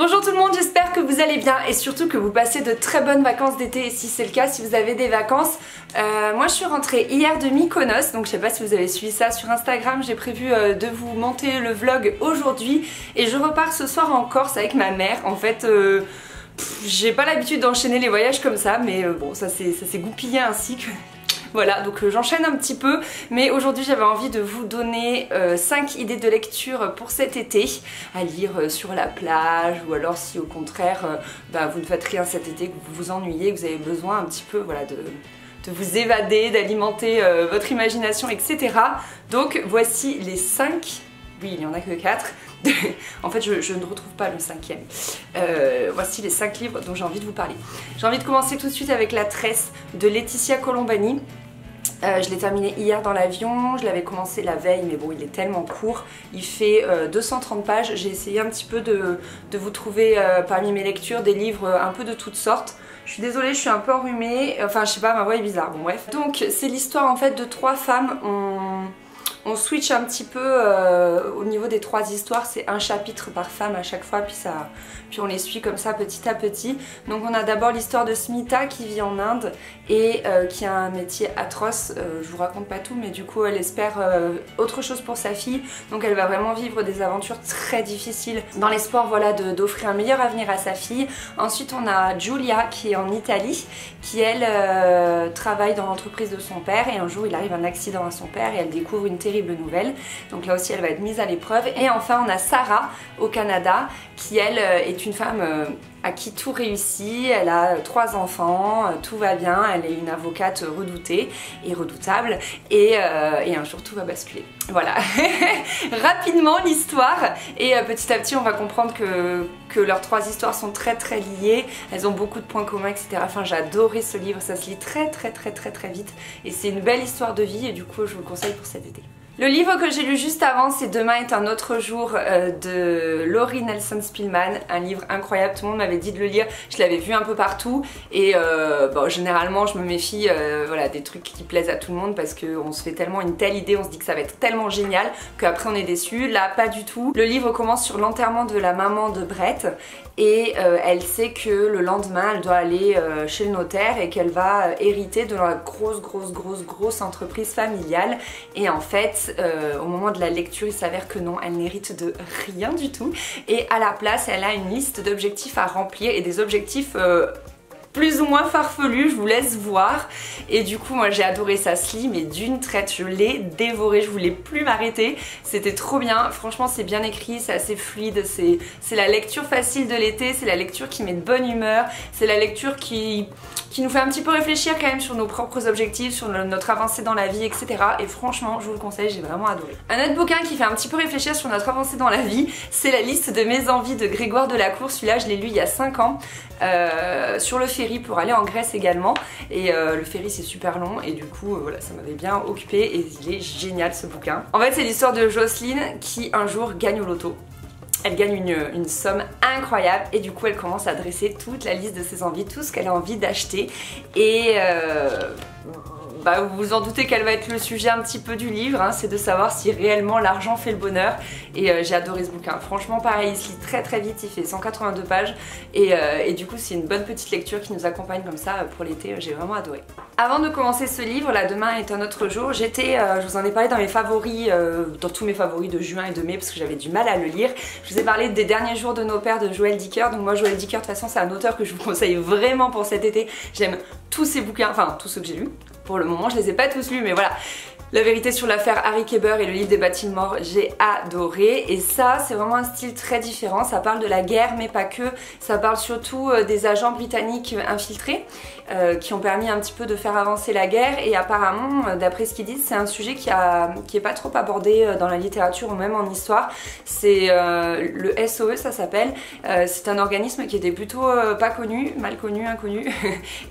Bonjour tout le monde, j'espère que vous allez bien et surtout que vous passez de très bonnes vacances d'été. Et si c'est le cas, si vous avez des vacances, moi je suis rentrée hier de Mykonos, donc je sais pas si vous avez suivi ça sur Instagram, j'ai prévu de vous monter le vlog aujourd'hui et je repars ce soir en Corse avec ma mère. En fait, j'ai pas l'habitude d'enchaîner les voyages comme ça, mais bon, ça s'est goupillé ainsi que... Voilà, donc j'enchaîne un petit peu, mais aujourd'hui j'avais envie de vous donner 5 idées de lecture pour cet été, à lire sur la plage, ou alors si au contraire vous ne faites rien cet été, que vous vous ennuyez, que vous avez besoin un petit peu voilà, de vous évader, d'alimenter votre imagination, etc. Donc voici les 5, oui il n'y en a que 4, en fait je ne retrouve pas le 5e. Voici les 5 livres dont j'ai envie de vous parler. J'ai envie de commencer tout de suite avec La Tresse de Laetitia Colombani. Je l'ai terminé hier dans l'avion, je l'avais commencé la veille mais bon il est tellement court, il fait 230 pages, j'ai essayé un petit peu de vous trouver parmi mes lectures des livres un peu de toutes sortes. Je suis désolée, je suis un peu enrhumée, enfin je sais pas, ma voix est bizarre, bon bref. Donc c'est l'histoire en fait de 3 femmes, on switch un petit peu au niveau des 3 histoires, c'est un chapitre par femme à chaque fois, puis on les suit comme ça petit à petit. Donc on a d'abord l'histoire de Smita qui vit en Inde et qui a un métier atroce, je vous raconte pas tout mais du coup elle espère autre chose pour sa fille, donc elle va vraiment vivre des aventures très difficiles dans l'espoir voilà, d'offrir un meilleur avenir à sa fille. Ensuite on a Giulia qui est en Italie, qui elle travaille dans l'entreprise de son père et un jour il arrive un accident à son père et elle découvre une terrible nouvelle, donc là aussi elle va être mise à l'épreuve. Et enfin on a Sarah au Canada qui elle est une femme à qui tout réussit, elle a 3 enfants, tout va bien, elle est une avocate redoutée et redoutable et un jour tout va basculer. Voilà, rapidement l'histoire et petit à petit on va comprendre que leurs 3 histoires sont très liées, elles ont beaucoup de points communs etc. Enfin j'ai adoré ce livre, ça se lit très vite et c'est une belle histoire de vie et du coup je vous le conseille pour cet été. Le livre que j'ai lu juste avant, c'est Demain est un autre jour de Laurie Nelson Spillman, un livre incroyable, tout le monde m'avait dit de le lire, je l'avais vu un peu partout et bon, généralement je me méfie voilà, des trucs qui plaisent à tout le monde parce qu'on se fait tellement une telle idée, on se dit que ça va être tellement génial qu'après on est déçu. Là pas du tout. Le livre commence sur l'enterrement de la maman de Brett et elle sait que le lendemain elle doit aller chez le notaire et qu'elle va hériter de la grosse entreprise familiale et en fait au moment de la lecture il s'avère que non, elle n'hérite de rien du tout et à la place elle a une liste d'objectifs à remplir et des objectifs plus ou moins farfelu, je vous laisse voir. Et du coup moi j'ai adoré, ça se lit mais d'une traite, je l'ai dévoré, je voulais plus m'arrêter, c'était trop bien, franchement c'est bien écrit, c'est assez fluide, c'est la lecture facile de l'été, c'est la lecture qui met de bonne humeur, c'est la lecture qui nous fait un petit peu réfléchir quand même sur nos propres objectifs, sur notre avancée dans la vie, etc. Et franchement, je vous le conseille, j'ai vraiment adoré. Un autre bouquin qui fait un petit peu réfléchir sur notre avancée dans la vie, c'est La liste de mes envies de Grégoire Delacour. Celui-là, je l'ai lu il y a 5 ans, sur le ferry pour aller en Grèce également. Et le ferry, c'est super long et du coup, voilà, ça m'avait bien occupé et il est génial ce bouquin. En fait, c'est l'histoire de Jocelyne qui un jour gagne au loto. Elle gagne une somme incroyable et du coup elle commence à dresser toute la liste de ses envies, tout ce qu'elle a envie d'acheter et vous vous en doutez quel va être le sujet un petit peu du livre, hein, c'est de savoir si réellement l'argent fait le bonheur et j'ai adoré ce bouquin. Franchement pareil, il se lit très vite, il fait 182 pages et du coup c'est une bonne petite lecture qui nous accompagne comme ça pour l'été, j'ai vraiment adoré. Avant de commencer ce livre, là Demain est un autre jour, je vous en ai parlé dans mes favoris, dans tous mes favoris de juin et de mai parce que j'avais du mal à le lire. Je vous ai parlé des derniers jours de nos pères de Joël Dicker, donc moi Joël Dicker de toute façon c'est un auteur que je vous conseille vraiment pour cet été. J'aime tous ses bouquins, enfin tous ceux que j'ai lus. Pour le moment je les ai pas tous lus mais voilà. La vérité sur l'affaire Harry Kéber et le livre des bâtiments morts, j'ai adoré. Et ça, c'est vraiment un style très différent. Ça parle de la guerre, mais pas que. Ça parle surtout des agents britanniques infiltrés qui ont permis un petit peu de faire avancer la guerre. Et apparemment, d'après ce qu'ils disent, c'est un sujet qui est pas trop abordé dans la littérature ou même en histoire. C'est le SOE, ça s'appelle. C'est un organisme qui était plutôt pas connu, mal connu, inconnu.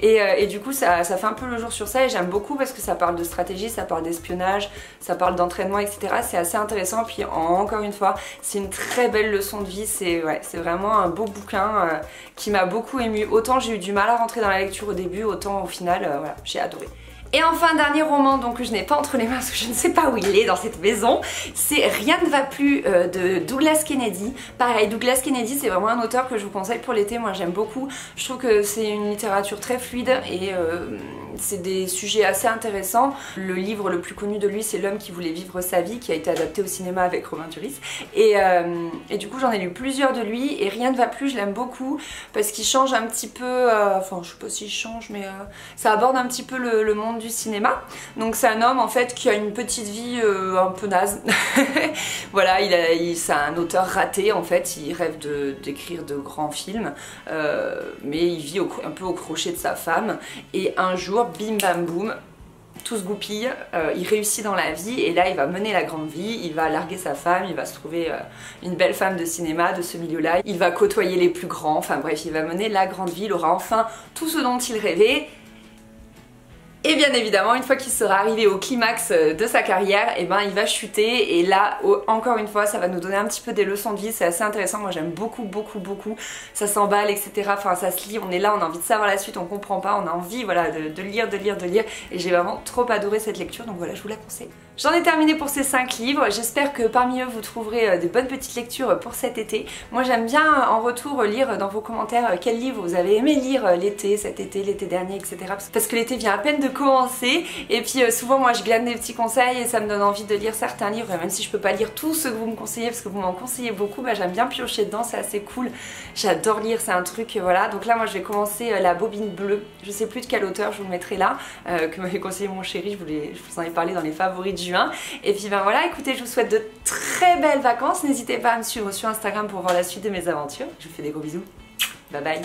et du coup, ça fait un peu le jour sur ça. Et j'aime beaucoup parce que ça parle de stratégie, ça parle d'espionnage, ça parle d'entraînement, etc. C'est assez intéressant. Puis encore une fois, c'est une très belle leçon de vie. C'est vraiment un beau bouquin qui m'a beaucoup émue. Autant j'ai eu du mal à rentrer dans la lecture au début, autant au final, voilà, j'ai adoré. Et enfin, dernier roman donc, que je n'ai pas entre les mains parce que je ne sais pas où il est dans cette maison, c'est Rien ne va plus de Douglas Kennedy. Pareil, Douglas Kennedy c'est vraiment un auteur que je vous conseille pour l'été, moi j'aime beaucoup. Je trouve que c'est une littérature très fluide et c'est des sujets assez intéressants. Le livre le plus connu de lui c'est L'homme qui voulait vivre sa vie, qui a été adapté au cinéma avec Romain Duris. Et du coup j'en ai lu plusieurs de lui et Rien ne va plus, je l'aime beaucoup parce qu'il change un petit peu, enfin je sais pas s'il change mais ça aborde un petit peu le monde du cinéma. Donc c'est un homme en fait qui a une petite vie un peu naze. Voilà, c'est un auteur raté en fait, il rêve d'écrire de grands films mais il vit un peu au crochet de sa femme et un jour, bim bam boum, tout se goupille, il réussit dans la vie et là il va mener la grande vie, il va larguer sa femme, il va se trouver une belle femme de cinéma de ce milieu-là, il va côtoyer les plus grands, enfin bref, il va mener la grande vie, il aura enfin tout ce dont il rêvait. Et bien évidemment, une fois qu'il sera arrivé au climax de sa carrière, et ben il va chuter et là, encore une fois, ça va nous donner un petit peu des leçons de vie, c'est assez intéressant, moi j'aime beaucoup, ça s'emballe, etc. Enfin ça se lit, on est là, on a envie de savoir la suite, on comprend pas, on a envie voilà, de lire, et j'ai vraiment trop adoré cette lecture, donc voilà, je vous la conseille. J'en ai terminé pour ces 5 livres, j'espère que parmi eux vous trouverez de bonnes petites lectures pour cet été. Moi j'aime bien en retour lire dans vos commentaires quels livres vous avez aimé lire l'été, cet été, l'été dernier, etc. Parce que l'été vient à peine de commencer et puis souvent moi je glane des petits conseils et ça me donne envie de lire certains livres, et même si je peux pas lire tous ceux que vous me conseillez parce que vous m'en conseillez beaucoup, bah, j'aime bien piocher dedans, c'est assez cool, j'adore lire, c'est un truc voilà. Donc là moi je vais commencer La Bobine Bleue, je sais plus de quel auteur, je vous le mettrai là, que m'avait conseillé mon chéri, je vous en ai parlé dans les favoris de juin. Et puis ben voilà, écoutez, je vous souhaite de très belles vacances, n'hésitez pas à me suivre sur Instagram pour voir la suite de mes aventures, je vous fais des gros bisous, bye bye.